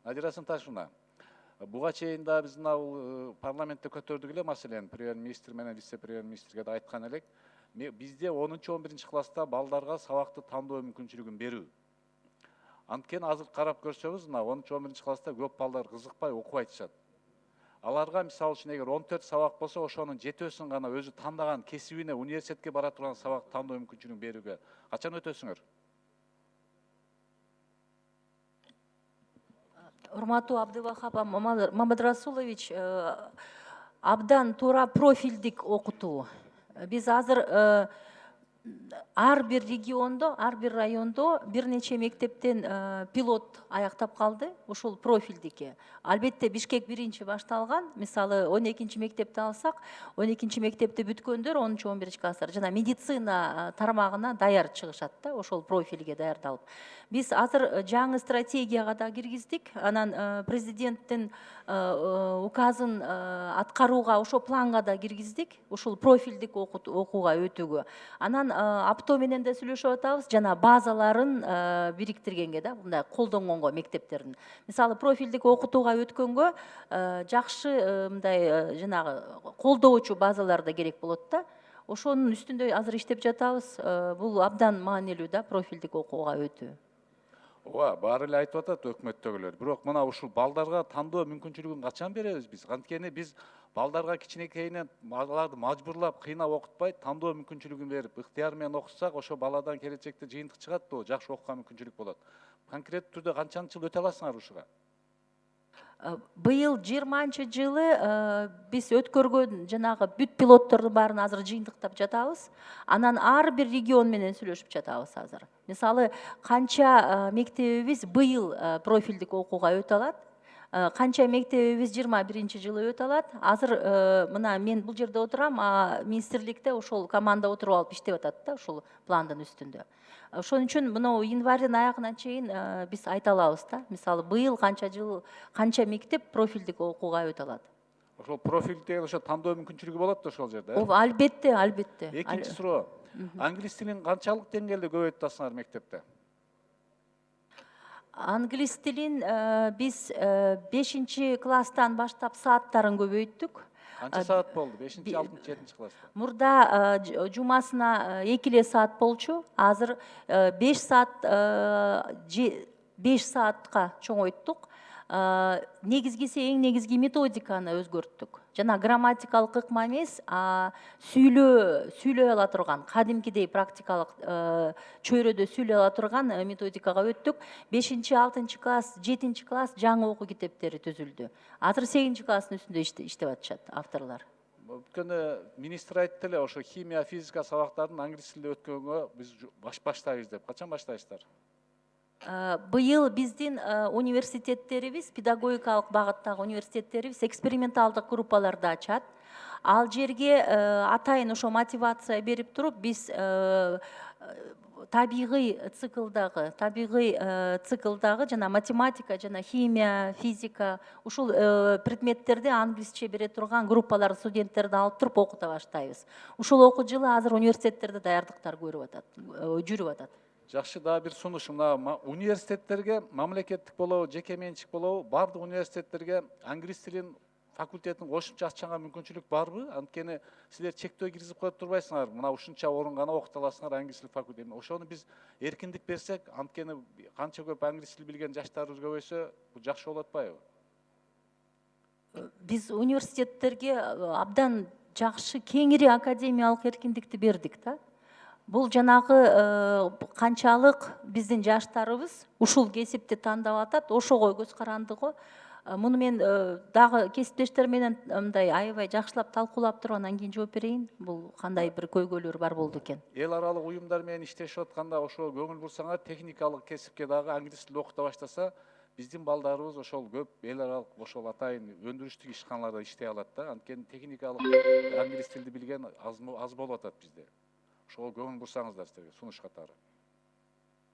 Надира Сынташевна, буга чейин да биз мына парламентте көтөрдүк эле маселени, премьер-министр менен вице-премьер-министрге да айткан элек. Бизде 10-11 класста балдарга сабакты тандоо мүмкүнчүлүгүн берүү. Анткени азыр карап көрсөңүз, мына 10-11 класста көп балдар кызыкпай окубай атышат. Аларга мисалы үчүн эгер 14 сабак болсо, ошонун 7-өсүн гана өзү тандаган кесибине, университетке бара турган сабак тандоо мүмкүнчүлүгүн берүүгө качан өтөсүңөр? Урматтуу Абдывахап Мамадрасулович, абдан туура профилдик окутуу. Биз азыр ар бир региондо, ар бир райондо бир нече мектептен пилот аяктап калды, ошол профилдики. Албетте Бишкек биринчи башталган. Мисалы 12 мектепти алсак, 12 мектепти бүткөндөр 10-11 класстар жана медицина тармагына даяр чыгышат да, ошол профилге даярдалып. Биз азыр жаңы стратегияга да киргиздик. Анан президенттин указын аткарууга, ошол планга да киргиздик, ошол профилдик окууга өтүүгө. Анан апто менен да сүйлөшүп атабыз, жана базаларын бириктиргенге да, мындай колдонгонго мектептердин. Мисалы профилдик окутууга өткөнгө жакшы мындай жанагы колдоочу базалар да керек болот да. Ошонун үстүндө азыр иштеп жатабыз. Бул абдан маанилүү да, профилдик окууга өтүү. Ооба, баары эле айтып атат өкмөттөгүлөр. Бирок мына ушул балдарга тандоо мүмкүнчүлүгүн качан беребиз биз? Анткени биз балдарга кичинекейинен аларды мажбурлап, кыйнап окутпай, тандоо мүмкүнчүлүгүн берип, ыктыяр менен окутсак, ошо баладан келечекте жыйынтык чыгат да, жакшы окууга мүмкүнчүлүк болот. Конкреттүү түрдө канчанчы жыл өтө аласыңар ушуга? Быйыл 20-жылы биз өткөргөн жанагы бүт пилоттордун баарын азыр жыйынтыктап жатабыз. Анан ар бир регион менен сүйлөшүп жатабыз азыр. Мисалы, канча мектебибиз быйыл профилдик окууга өтө алат, канча мектебибиз 21-жылы өтө алат. Азыр мына мен бул жерде отурам, министрликте ошол команда отуруп алып иштеп атат да, ошол пландын үстүндө. Ошон үчүн мына январьдын аягына чейин биз айта алабыз да. Мисалы, быйыл канча мектеп профилдик окууга өтө алат. Ошол профиль деген ошо тандоо мүмкүнчүлүгү болот да ошол жерде. Ооба, албетте, албетте. Экинчи суроо. Англис тилин канчалык деңгээлде көбөйтүп атасыңар мектепте? Англис тилин биз 5-класстан баштап сааттарын көбөйттүк. Канча саат болду? 5-6, 7 класста. Мурда жумасына 2 саат болчу. Азыр 5 саатка чоңойттук. Негизгиси, эң негизги методиканы өзгөрттүк. Жана грамматикалык ыкма эмес, сүйлөй ала турган, кадимкидей практикалык чөйрөдө сүйлөй ала турган методикага өттүк. 5-6 класс, 7 класс жаңы окуу китептери түзүлдү. Азыр 8 класстын үстүндө иштеп атышат авторлор. Өткөндө министр айтты эле, ошо химия, физика сабактарын англис тилде өткөнгө биз баштайбыз деп. Качан баштайсыздар? Быйыл биздин университеттерибиз, педагогикалык багыттагы университеттерибиз эксперименталдык группаларды ачат. Ал жерге атайын ошо мотивация берип туруп, биз табигый циклдагы жана математика, жана химия, физика, ушул предметтерди англисче бере турган группалар студенттерди алып туруп окута баштайбыз. Ушул окуу жылы азыр университеттерде даярдыктар жүрүп атат. Жакшы, дагы бир сунуш. Мына университеттерге, мамлекеттик болобу, жеке менчик болобу, бардык университеттерге англис тилин факультетин кошумча ачканга мүмкүнчүлүк барбы? Анткени силер чектөө киргизип коюп турбайсыңар. Мына ушунча орун гана окута аласыңар англис тил факультетин. Ошону биз эркиндик берсек, анткени канча көп англис тил билген жаштарыбыз көбөйсө, бул жакшы болуп атпайбы? Биз университеттерге абдан жакшы кеңири академиялык эркиндикти бердик да. Бул жанагы канчалык биздин жаштарыбыз ушул кесипти тандап атат, ошого көз карандыгы. Муну мен дагы кесиптештер менен мындай аябай жакшылап талкуулап туруп анан кийин жооп берейин. Бул кандай бир көйгөйлөр бар болду экен? Эл аралык уюмдар менен иштешип атканда ошо көңүл бурсаңар, техникалык кесипке дагы англис тилде окута баштаса, биздин балдарыбыз ошол көп эл аралык ошол атайын өндүрүштүк ишканаларда иштей алат да. Анткени техникалык англис тилди билген аз болуп атат бизде. Ошого көңүл бурсаңыздар силерге сунуш катары.